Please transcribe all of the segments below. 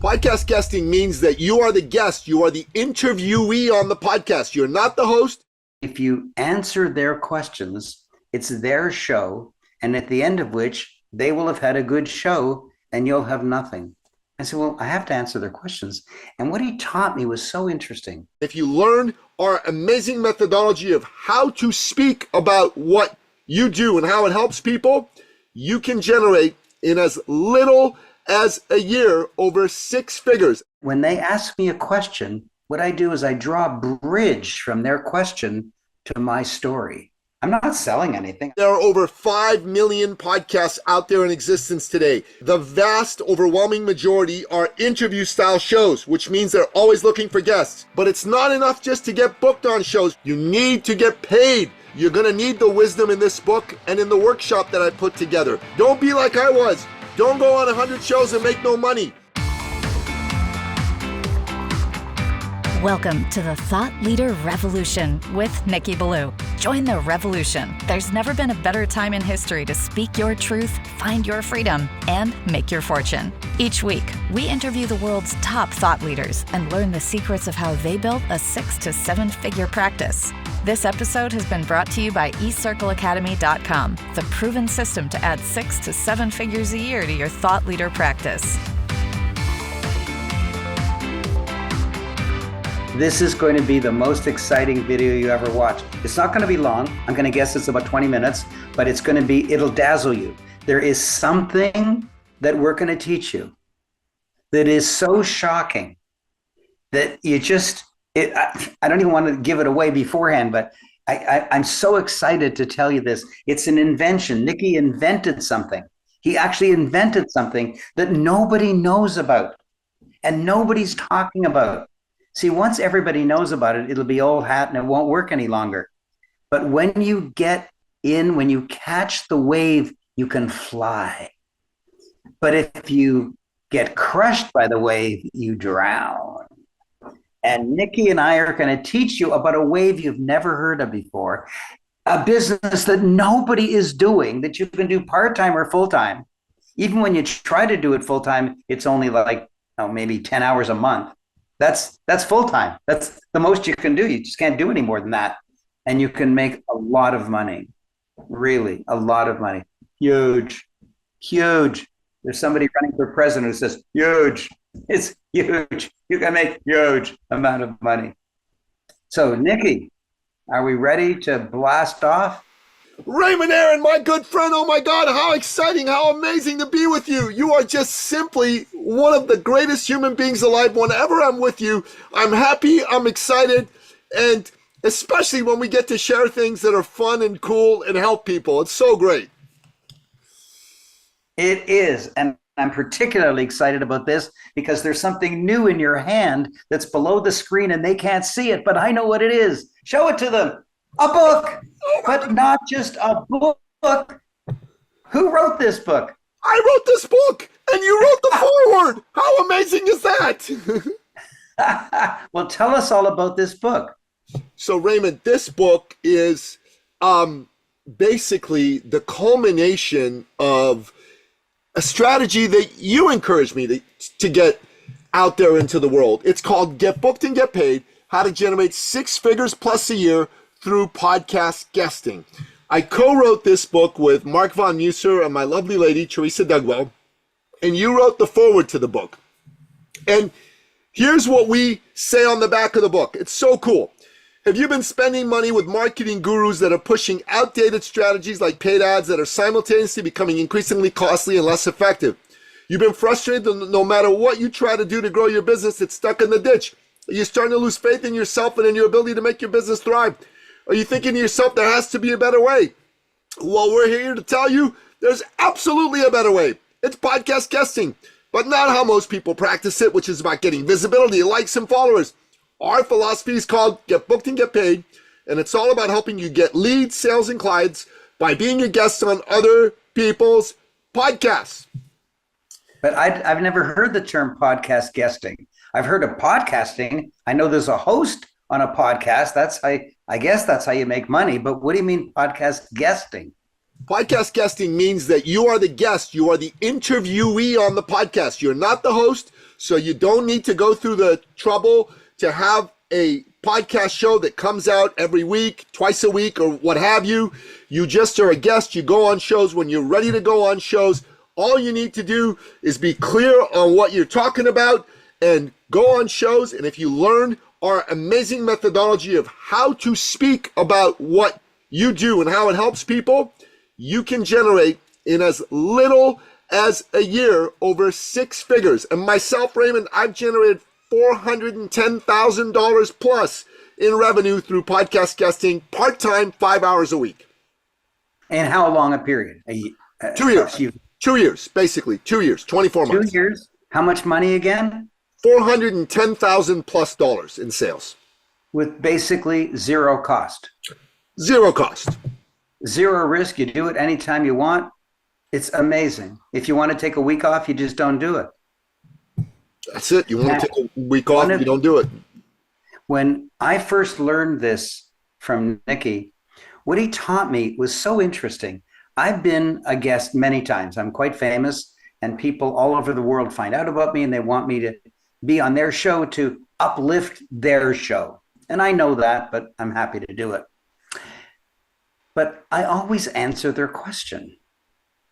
Podcast guesting means that you are the guest. You are the interviewee on the podcast. You're not the host. If you answer their questions, it's their show, and at the end of which they will have had a good show and you'll have nothing. I said, well, I have to answer their questions. And what he taught me was so interesting. If you learn our amazing methodology of how to speak about what you do and how it helps people, you can generate in as little as a year over 6 figures. When they ask me a question, what I do is I draw a bridge from their question to my story. I'm not selling anything. There are over 5 million podcasts out there in existence today. The vast, overwhelming majority are interview style shows, which means they're always looking for guests. But it's not enough just to get booked on shows. You need to get paid. You're going to need the wisdom in this book and in the workshop that I put together. Don't be like I was. Don't go on 100 shows and make no money. Welcome to the Thought Leader Revolution with Nikki Ballou. Join the revolution. There's never been a better time in history to speak your truth, find your freedom, and make your fortune. Each week, we interview the world's top thought leaders and learn the secrets of how they built a 6 to 7 figure practice. This episode has been brought to you by eCircleacademy.com, the proven system to add 6 to 7 figures a year to your thought leader practice. This is going to be the most exciting video you ever watch. It's not going to be long. I'm going to guess it's about 20 minutes, but it'll dazzle you. There is something that we're going to teach you that is so shocking that I don't even want to give it away beforehand, but I'm so excited to tell you this. It's an invention. Nikki invented something. He actually invented something that nobody knows about and nobody's talking about. See, once everybody knows about it, it'll be old hat and it won't work any longer. But when you when you catch the wave, you can fly. But if you get crushed by the wave, you drown. And Nikki and I are going to teach you about a wave you've never heard of before, a business that nobody is doing, that you can do part-time or full-time. Even when you try to do it full-time, it's only like maybe 10 hours a month. That's full-time. That's the most you can do. You just can't do any more than that. And you can make a lot of money, really a lot of money. Huge. There's somebody running for president who says, huge. It's huge. You can make huge amount of money. So, Nikki, are we ready to blast off? Raymond Aaron, my good friend, oh my God, how exciting, how amazing to be with you. You are just simply one of the greatest human beings alive. Whenever I'm with you, I'm happy, I'm excited, and especially when we get to share things that are fun and cool and help people. It's so great. It is, and I'm particularly excited about this because there's something new in your hand that's below the screen and they can't see it, but I know what it is. Show it to them. A book, but not just a book. Who wrote this book? I wrote this book, and you wrote the foreword. How amazing is that? Well, tell us all about this book. So, Raymond, this book is basically the culmination of a strategy that you encouraged me to get out there into the world. It's called Get Booked and Get Paid, How to Generate 6 Figures Plus a Year through podcast guesting. I co-wrote this book with Mark Von Musser and my lovely lady, Teresa Dugwell, and you wrote the foreword to the book. And here's what we say on the back of the book. It's so cool. Have you been spending money with marketing gurus that are pushing outdated strategies like paid ads that are simultaneously becoming increasingly costly and less effective? You've been frustrated that no matter what you try to do to grow your business, it's stuck in the ditch. Are you starting to lose faith in yourself and in your ability to make your business thrive? Are you thinking to yourself, there has to be a better way? Well, we're here to tell you there's absolutely a better way. It's podcast guesting, but not how most people practice it, which is about getting visibility, likes, and followers. Our philosophy is called Get Booked and Get Paid, and it's all about helping you get leads, sales, and clients by being a guest on other people's podcasts. But I've never heard the term podcast guesting. I've heard of podcasting. I know there's a host on a podcast. I guess that's how you make money. But what do you mean podcast guesting? Podcast guesting means that you are the guest. You are the interviewee on the podcast. You're not the host, so you don't need to go through the trouble to have a podcast show that comes out every week, twice a week, or what have you. You just are a guest. You go on shows when you're ready to go on shows. All you need to do is be clear on what you're talking about and go on shows. And if you learn our amazing methodology of how to speak about what you do and how it helps people, you can generate in as little as a year over 6 figures. And myself, Raymond, I've generated $410,000 plus in revenue through podcast guesting, part-time, 5 hours a week. And how long a period? 2 years. 2 years, basically. 2 years, 24 months. 2 years. How much money again? $410,000 plus dollars in sales. With basically zero cost. Zero cost. Zero risk. You do it anytime you want. It's amazing. If you want to take a week off, you just don't do it. That's it. You want to take a week off, you don't do it. When I first learned this from Nicky, what he taught me was so interesting. I've been a guest many times. I'm quite famous, and people all over the world find out about me, and they want me to be on their show to uplift their show. And I know that, but I'm happy to do it. But I always answer their question.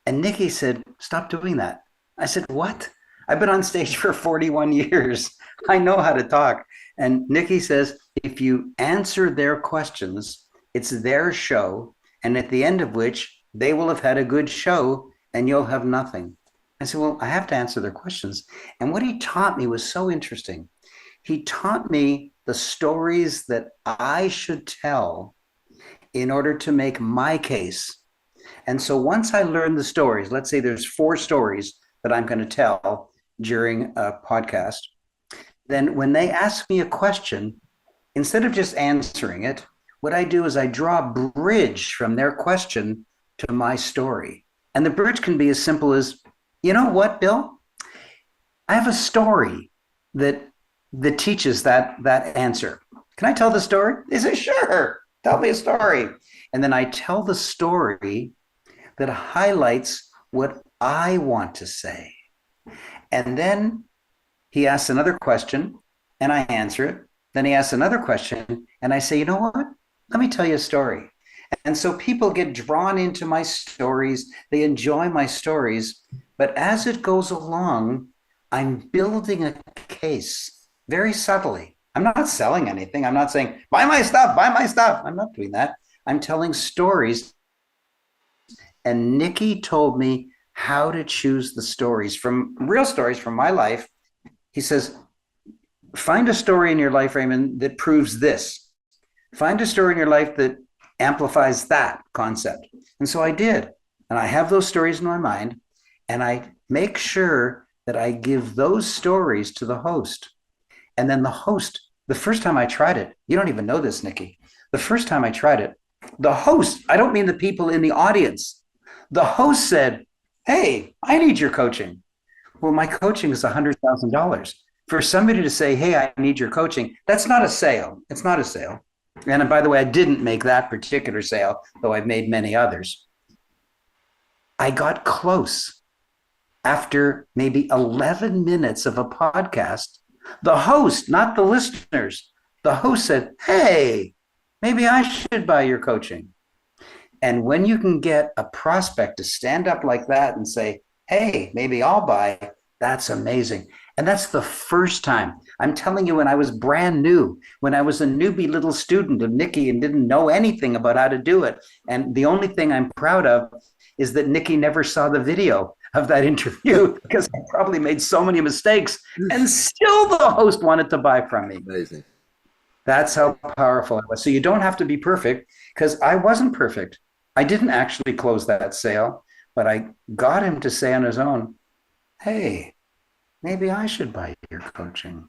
And Nicky said, stop doing that. I said, what? I've been on stage for 41 years. I know how to talk. And Nicky says, if you answer their questions, it's their show. And at the end of which they will have had a good show and you'll have nothing. I said, well, I have to answer their questions. And what he taught me was so interesting. He taught me the stories that I should tell in order to make my case. And so once I learned the stories, let's say there's 4 stories that I'm going to tell during a podcast, then when they ask me a question, instead of just answering it, what I do is I draw a bridge from their question to my story. And the bridge can be as simple as, you know what, Bill? I have a story that teaches that answer. Can I tell the story? They say, sure, tell me a story. And then I tell the story that highlights what I want to say. And then he asks another question and I answer it. Then he asks another question and I say, you know what? Let me tell you a story. And so people get drawn into my stories. They enjoy my stories. But as it goes along, I'm building a case very subtly. I'm not selling anything. I'm not saying, buy my stuff, buy my stuff. I'm not doing that. I'm telling stories. And Nicky told me how to choose the stories, from real stories from my life. He says, find a story in your life, Raymond, that proves this. Find a story in your life that amplifies that concept. And so I did. And I have those stories in my mind. And I make sure that I give those stories to the host. And then the host, the first time I tried it, you don't even know this, Nicky. The first time I tried it, the host, I don't mean the people in the audience. The host said, hey, I need your coaching. Well, my coaching is $100,000. For somebody to say, hey, I need your coaching, that's not a sale. It's not a sale. And by the way, I didn't make that particular sale, though I've made many others. I got close. After maybe 11 minutes of a podcast, the host, not the listeners, the host said, hey, maybe I should buy your coaching. And when you can get a prospect to stand up like that and say, hey, maybe I'll buy, that's amazing. And that's the first time. I'm telling you, when I was brand new, when I was a newbie little student of Nicky and didn't know anything about how to do it. And the only thing I'm proud of is that Nicky never saw the video of that interview because I probably made so many mistakes and still the host wanted to buy from me. Amazing. That's how powerful I was. So you don't have to be perfect, because I wasn't perfect. I didn't actually close that sale, but I got him to say on his own, hey, maybe I should buy your coaching.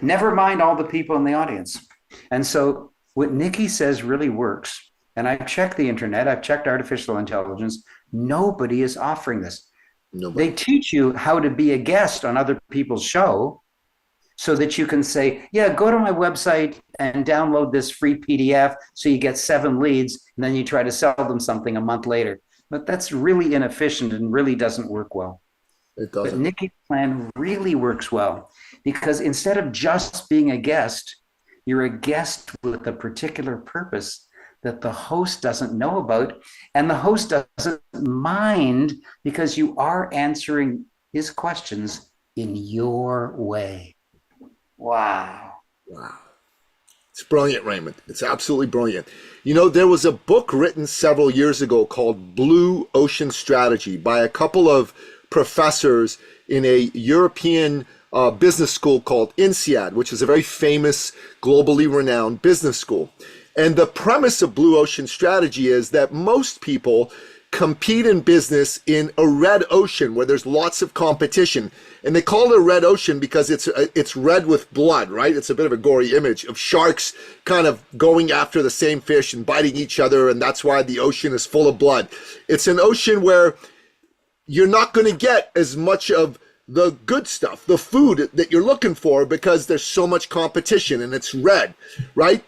Never mind all the people in the audience. And so what Nicky says really works. And I've checked the internet, I've checked artificial intelligence. Nobody is offering this. Nobody. They teach you how to be a guest on other people's show so that you can say, yeah, go to my website and download this free PDF so you get 7 leads, and then you try to sell them something a month later. but that's really inefficient and really doesn't work well. It But doesn't. Nikki's plan really works well because instead of just being a guest, you're a guest with a particular purpose that the host doesn't know about, and the host doesn't mind because you are answering his questions in your way. Wow. Wow. It's brilliant, Raymond. It's absolutely brilliant. You know, there was a book written several years ago called Blue Ocean Strategy by a couple of professors in a European business school called INSEAD, which is a very famous, globally renowned business school. And the premise of Blue Ocean Strategy is that most people compete in business in a red ocean where there's lots of competition. And they call it a red ocean because it's red with blood, right? It's a bit of a gory image of sharks kind of going after the same fish and biting each other, and that's why the ocean is full of blood. It's an ocean where you're not going to get as much of the good stuff, the food that you're looking for, because there's so much competition and it's red, right?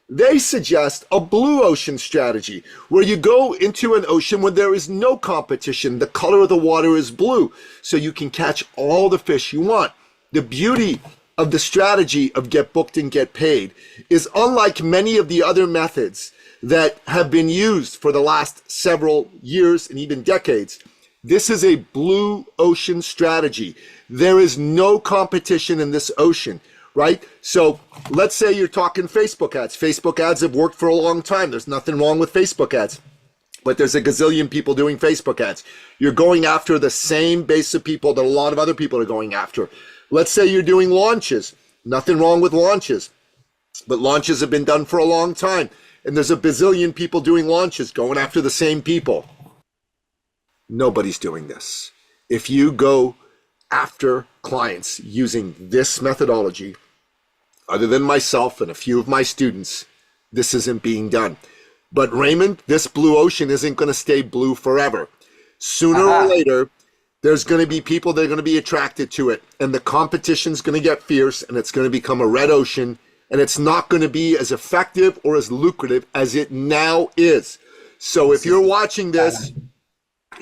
They suggest a blue ocean strategy where you go into an ocean where there is no competition. The color of the water is blue, so you can catch all the fish you want. The beauty of the strategy of get booked and get paid is, unlike many of the other methods that have been used for the last several years and even decades, this is a blue ocean strategy. There is no competition in this ocean, right? So let's say you're talking Facebook ads. Facebook ads have worked for a long time. There's nothing wrong with Facebook ads, but there's a gazillion people doing Facebook ads. You're going after the same base of people that a lot of other people are going after. Let's say you're doing launches. Nothing wrong with launches, but launches have been done for a long time. And there's a bazillion people doing launches going after the same people. Nobody's doing this. If you go after clients using this methodology, other than myself and a few of my students, this isn't being done. But Raymond, this blue ocean isn't going to stay blue forever. Sooner or later, there's going to be people that are going to be attracted to it, and the competition's going to get fierce, and it's going to become a red ocean, and it's not going to be as effective or as lucrative as it now is. So if you're watching this,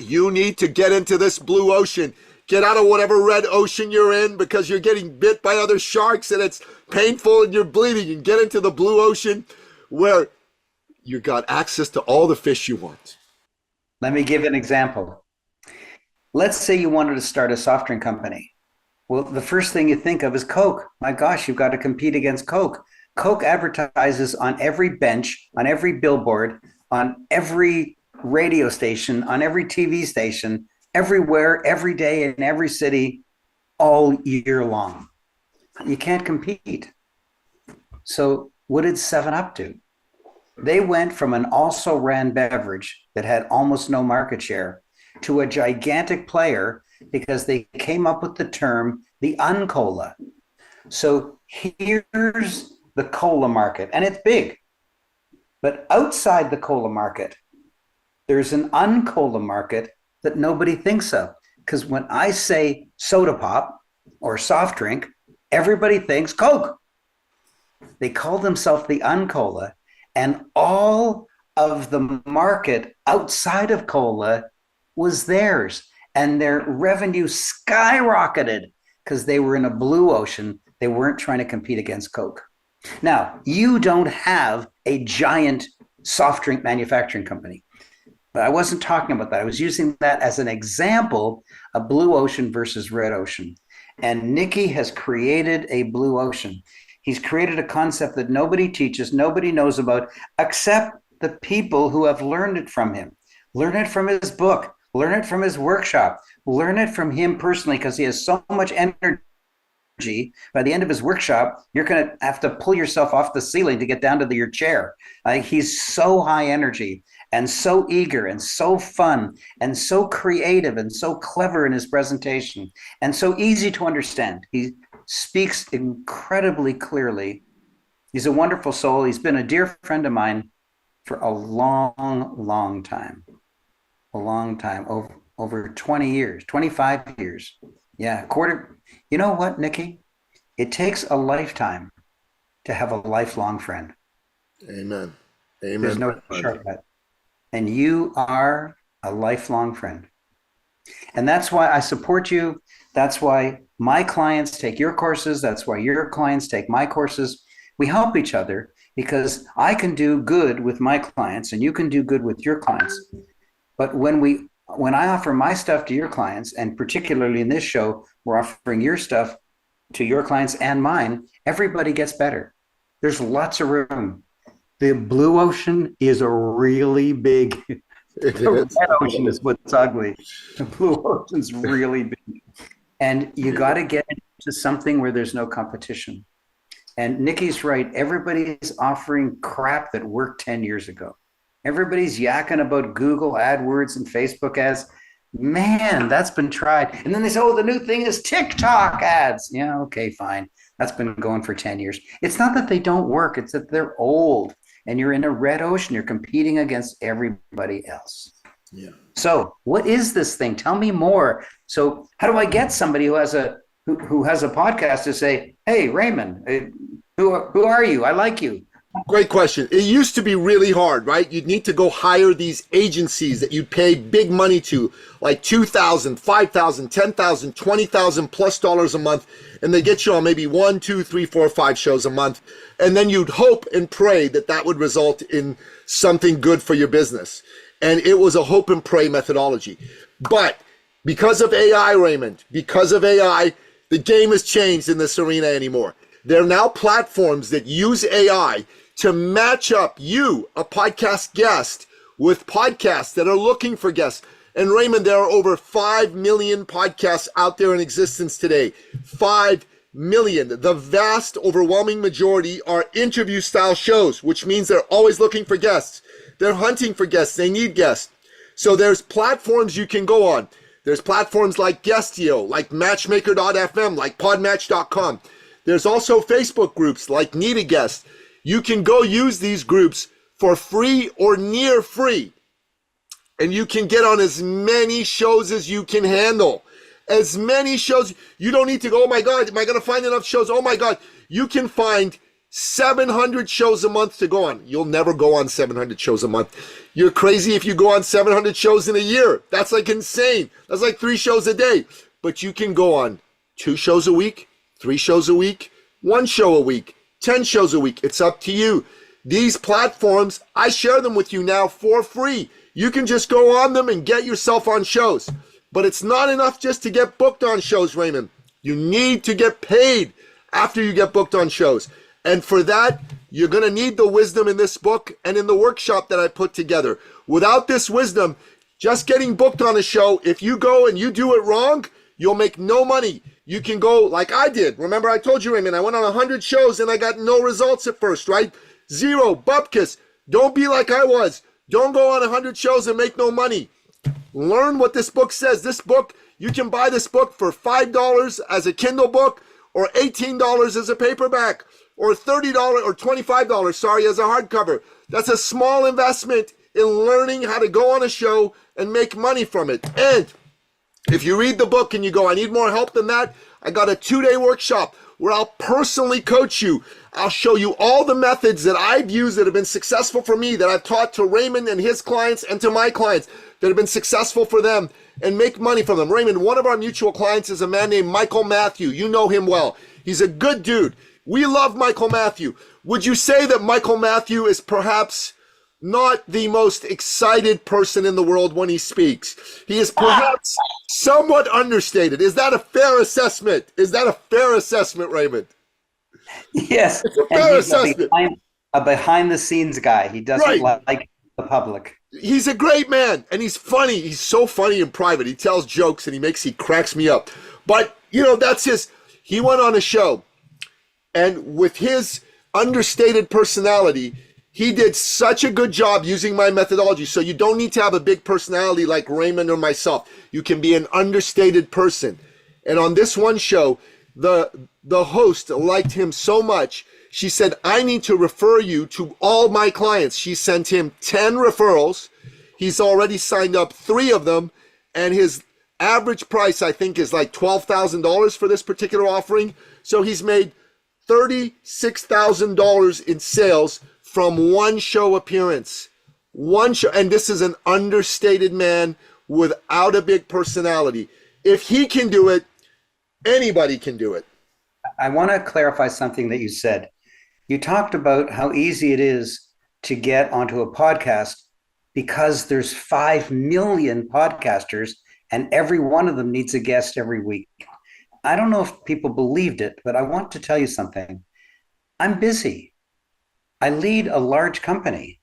you need to get into this blue ocean. Get out of whatever red ocean you're in because you're getting bit by other sharks and it's painful and you're bleeding, and get into the blue ocean where you got access to all the fish you want. Let me give an example. Let's say you wanted to start a soft drink company. Well, the first thing you think of is Coke. My gosh, you've got to compete against Coke. Coke advertises on every bench, on every billboard, on every radio station, on every TV station, everywhere, every day, in every city, all year long. You can't compete. So what did 7-Up do? They went from an also-ran beverage that had almost no market share to a gigantic player because they came up with the term the uncola. So here's the cola market, and it's big. But outside the cola market, there's an uncola market that nobody thinks of. Because when I say soda pop or soft drink, everybody thinks Coke. They call themselves the uncola, and all of the market outside of cola was theirs. And their revenue skyrocketed because they were in a blue ocean. They weren't trying to compete against Coke. Now, you don't have a giant soft drink manufacturing company. But I wasn't talking about that. I was using that as an example of blue ocean versus red ocean. And Nicky has created a blue ocean. He's created a concept that nobody teaches, nobody knows about, except the people who have learned it from him. Learn it from his book, learn it from his workshop, learn it from him personally, because he has so much energy. By the end of his workshop, you're going to have to pull yourself off the ceiling to get down to your chair. He's so high energy and so eager and so fun and so creative and so clever in his presentation and so easy to understand. He speaks incredibly clearly. He's a wonderful soul. He's been a dear friend of mine for a long time. A long time, over 20 years, 25 years. Yeah, quarter. You know what, Nicky? It takes a lifetime to have a lifelong friend. Amen. Amen. There's no shortcut. And you are a lifelong friend. And that's why I support you. That's why my clients take your courses. That's why your clients take my courses. We help each other because I can do good with my clients and you can do good with your clients. But when I offer my stuff to your clients, and particularly in this show, we're offering your stuff to your clients and mine, everybody gets better. There's lots of room. The blue ocean is a really big. The red ocean is what's ugly. The blue ocean's really big. And you got to get into something where there's no competition. And Nikki's right. Everybody's offering crap that worked 10 years ago. Everybody's yakking about Google AdWords and Facebook ads. Man, that's been tried. And then they say, oh, the new thing is TikTok ads. Yeah, okay, fine. That's been going for 10 years. It's not that they don't work. It's that they're old. And you're in a red ocean. You're competing against everybody else. Yeah. So what is this thing? Tell me more. So how do I get somebody who has a podcast to say, hey, Raymond, who are you? I like you. Great question. It used to be really hard, right? You'd need to go hire these agencies that you'd pay big money to, like $2,000, $5,000, $10,000, $20,000 plus dollars a month. And they get you on maybe 1, 2, 3, 4, 5 shows a month. And then you'd hope and pray that that would result in something good for your business. And it was a hope and pray methodology. But because of AI, Raymond, because of AI, the game has changed in this arena anymore. There are now platforms that use AI to match up you, a podcast guest, with podcasts that are looking for guests. And Raymond, there are over 5 million podcasts out there in existence today. 5 million. The vast, overwhelming majority are interview style shows, which means they're always looking for guests. They're hunting for guests. They need guests. So there's platforms you can go on. There's platforms like Guestio, like Matchmaker.fm, like Podmatch.com. There's also Facebook groups like Need a Guest. You can go use these groups for free or near free. And you can get on as many shows as you can handle. As many shows. You don't need to go, oh my God, am I going to find enough shows? Oh my God. You can find 700 shows a month to go on. You'll never go on 700 shows a month. You're crazy if you go on 700 shows in a year. That's like insane. That's like 3 shows a day. But you can go on 2 shows a week, 3 shows a week, 1 show a week, 10 shows a week. It's up to you. These platforms, I share them with you now for free. You can just go on them and get yourself on shows. But it's not enough just to get booked on shows, Raymond. You need to get paid after you get booked on shows. And for that, you're going to need the wisdom in this book and in the workshop that I put together. Without this wisdom, just getting booked on a show, if you go and you do it wrong, you'll make no money. You can go like I did. Remember, I told you, Raymond, I went on 100 shows and I got no results at first, right? 0, bupkis. Don't be like I was. Don't go on 100 shows and make no money. Learn what this book says. This book, you can buy this book for $5 as a Kindle book, or $18 as a paperback, or $30 or $25, sorry, as a hardcover. That's a small investment in learning how to go on a show and make money from it. And if you read the book and you go, I need more help than that, I got a 2-day workshop where I'll personally coach you. I'll show you all the methods that I've used that have been successful for me, that I've taught to Raymond and his clients and to my clients that have been successful for them, and make money from them. Raymond, one of our mutual clients is a man named Michael Matthew. You know him well. He's a good dude. We love Michael Matthew. Would you say that Michael Matthew is perhaps not the most excited person in the world when he speaks? He is perhaps somewhat understated. Is that a fair assessment? Is that a fair assessment, Raymond? Yes. It's a fair assessment. A behind the scenes guy. He doesn't like the public. He's a great man, and he's funny. He's so funny in private. He tells jokes and he cracks me up. But, that's he went on a show, and with his understated personality, he did such a good job using my methodology. So you don't need to have a big personality like Raymond or myself. You can be an understated person. And on this one show, the host liked him so much, she said, I need to refer you to all my clients. She sent him 10 referrals. He's already signed up 3 of them. And his average price, I think, is like $12,000 for this particular offering. So he's made $36,000 in sales from 1 show appearance. one show, and this is an understated man without a big personality. If he can do it, anybody can do it. I want to clarify something that you said. You talked about how easy it is to get onto a podcast because there's 5 million podcasters and every one of them needs a guest every week. I don't know if people believed it, but I want to tell you something. I'm busy. I lead a large company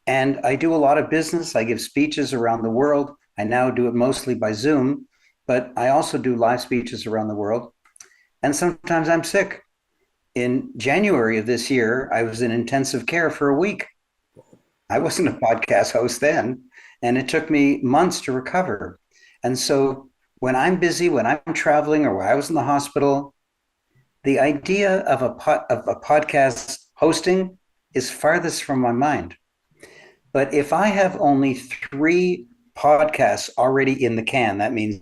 and I do a lot of business. I give speeches around the world. I now do it mostly by Zoom, but I also do live speeches around the world. And sometimes I'm sick. In January of this year, I was in intensive care for a week. I wasn't a podcast host then, and it took me months to recover. And so when I'm busy, when I'm traveling, or when I was in the hospital, the idea of a podcast hosting is farthest from my mind. But if I have only 3 podcasts already in the can, that means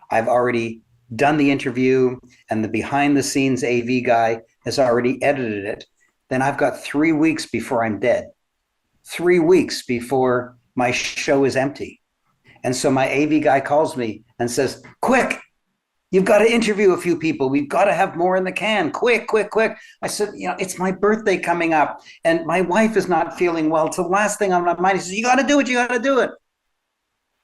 I've already done the interview and the behind the scenes AV guy has already edited it, then I've got 3 weeks before I'm dead. 3 weeks before my show is empty. And so my AV guy calls me and says, quick, you've got to interview a few people. We've got to have more in the can. Quick, quick, quick. I said, it's my birthday coming up and my wife is not feeling well. It's the last thing on my mind. He says, you got to do it. You got to do it.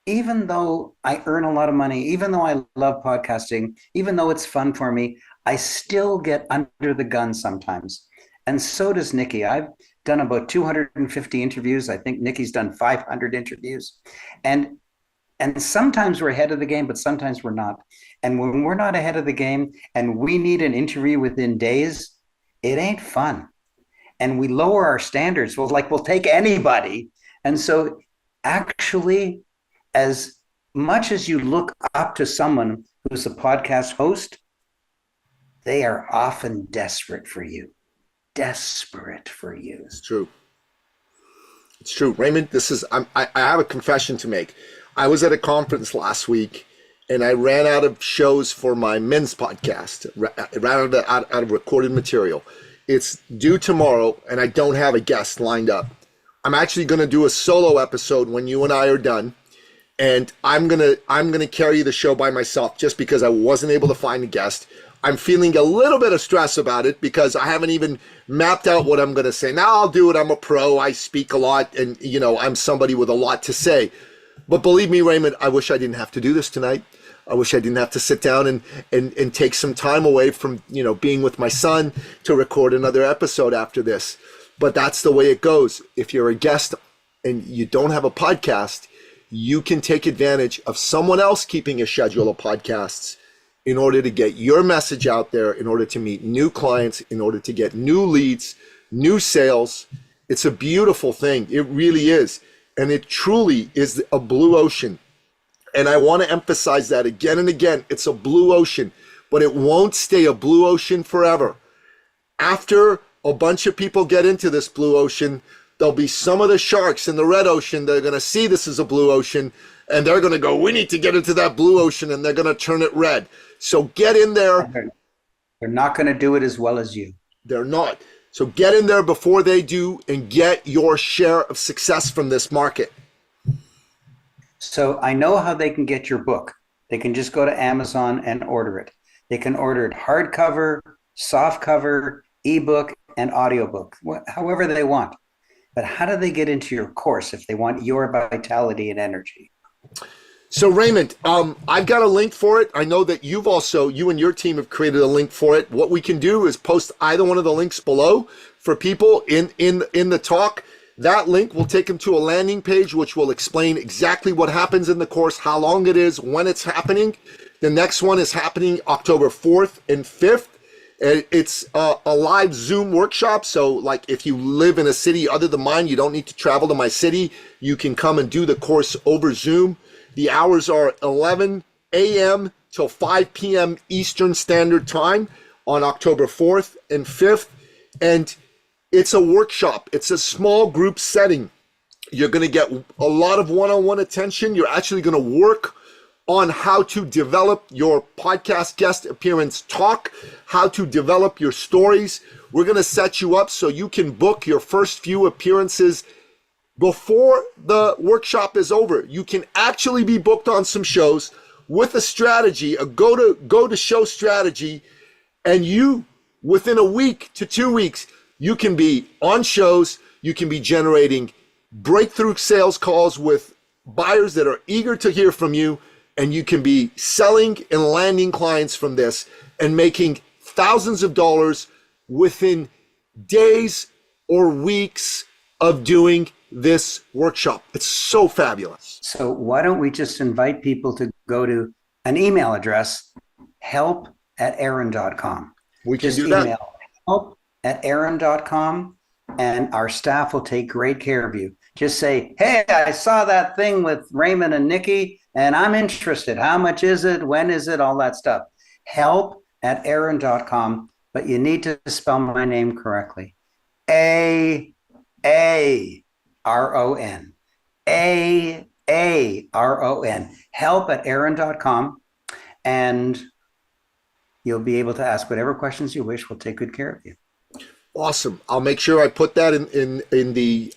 Even though I earn a lot of money, even though I love podcasting, even though it's fun for me, I still get under the gun sometimes. And so does Nikki. I've done about 250 interviews. I think Nikki's done 500 interviews. And sometimes we're ahead of the game, but sometimes we're not. And when we're not ahead of the game and we need an interview within days, it ain't fun. And we lower our standards. We'll take anybody. And so actually, as much as you look up to someone who's a podcast host, they are often desperate for you. Desperate for you. It's true. It's true. Raymond, I have a confession to make. I was at a conference last week and I ran out of shows for my men's podcast. I ran out of recorded material. It's due tomorrow and I don't have a guest lined up. I'm actually going to do a solo episode when you and I are done. And I'm gonna carry the show by myself just because I wasn't able to find a guest. I'm feeling a little bit of stress about it because I haven't even mapped out what I'm gonna say. Now I'll do it. I'm a pro. I speak a lot, and I'm somebody with a lot to say. But believe me, Raymond, I wish I didn't have to do this tonight. I wish I didn't have to sit down and take some time away from being with my son to record another episode after this. But that's the way it goes. If you're a guest and you don't have a podcast, you can take advantage of someone else keeping a schedule of podcasts in order to get your message out there, in order to meet new clients, in order to get new leads, new sales. It's a beautiful thing. It really is. And it truly is a blue ocean. And I want to emphasize that again and again. It's a blue ocean, but it won't stay a blue ocean forever. After a bunch of people get into this blue ocean, there'll be some of the sharks in the red ocean that are going to see this as a blue ocean and they're going to go, we need to get into that blue ocean, and they're going to turn it red. So get in there. They're not going to do it as well as you. They're not. So get in there before they do and get your share of success from this market. So I know how they can get your book. They can just go to Amazon and order it. They can order it hardcover, softcover, ebook, and audiobook, however they want. But how do they get into your course if they want your vitality and energy? So Raymond, I've got a link for it. I know that you and your team have created a link for it. What we can do is post either one of the links below for people in the talk. That link will take them to a landing page, which will explain exactly what happens in the course, how long it is, when it's happening. The next one is happening October 4th and 5th. It's a live Zoom workshop. So like if you live in a city other than mine, you don't need to travel to my city. You can come and do the course over Zoom. The hours are 11 a.m. till 5 p.m. Eastern Standard Time on October 4th and 5th. And it's a workshop. It's a small group setting. You're going to get a lot of one-on-one attention. You're actually going to work on how to develop your podcast guest appearance talk, how to develop your stories. We're going to set you up so you can book your first few appearances before the workshop is over, you can actually be booked on some shows with a strategy, a go to show strategy, and you, within a week to 2 weeks, you can be on shows, you can be generating breakthrough sales calls with buyers that are eager to hear from you, and you can be selling and landing clients from this and making thousands of dollars within days or weeks of doing this workshop. It's so fabulous. So why don't we just invite people to go to an email address, help@aaron.com. We can just do that. email help@aaron.com, and our staff will take great care of you. Just say, hey, I saw that thing with Raymond and Nikki, and I'm interested. How much is it? When is it? All that stuff. Help@aaron.com, but you need to spell my name correctly. A-A-R-O-N. A-A-R-O-N. Help@aaron.com, and you'll be able to ask whatever questions you wish. We'll take good care of you. Awesome. I'll make sure I put that in the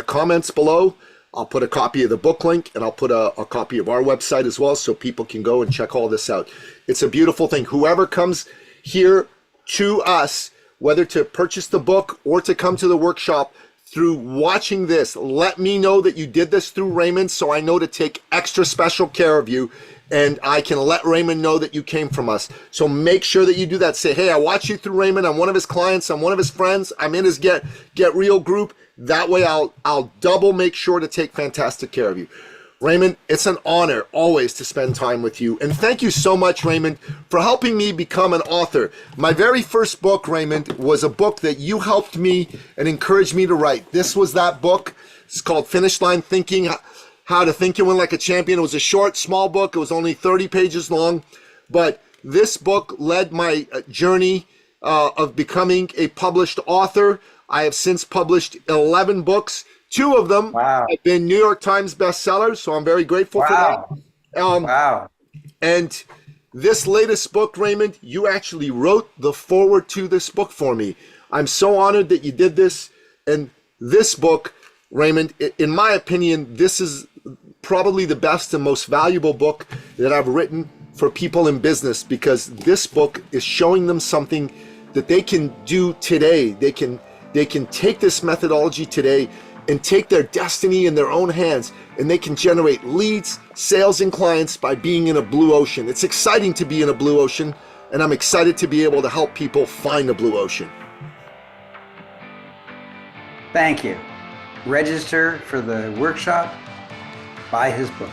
comments below. I'll put a copy of the book link, and I'll put a copy of our website as well, so people can go and check all this out. It's a beautiful thing. Whoever comes here to us, whether to purchase the book or to come to the workshop, through watching this, let me know that you did this through Raymond, so I know to take extra special care of you, and I can let Raymond know that you came from us. So make sure that you do that. Say, hey, I watched you through Raymond. I'm one of his clients. I'm one of his friends. I'm in his Get Real group. That way I'll double make sure to take fantastic care of you. Raymond, it's an honor always to spend time with you. And thank you so much, Raymond, for helping me become an author. My very first book, Raymond, was a book that you helped me and encouraged me to write. This was that book. It's called Finish Line Thinking, How to Think and Win Like a Champion. It was a short, small book. It was only 30 pages long. But this book led my journey of becoming a published author. I have since published 11 books. 2 of them have been New York Times bestsellers, so I'm very grateful for that. And this latest book, Raymond, you actually wrote the foreword to this book for me. I'm so honored that you did this. And this book, Raymond, in my opinion, this is probably the best and most valuable book that I've written for people in business, because this book is showing them something that they can do today. They can take this methodology today and take their destiny in their own hands, and they can generate leads, sales, and clients by being in a blue ocean. It's exciting to be in a blue ocean, and I'm excited to be able to help people find a blue ocean. Thank you. Register for the workshop. Buy his book.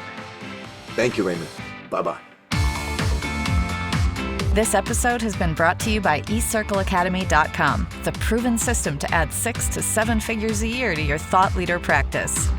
Thank you, Raymond. Bye-bye. This episode has been brought to you by eCircleAcademy.com, the proven system to add 6 to 7 figures a year to your thought leader practice.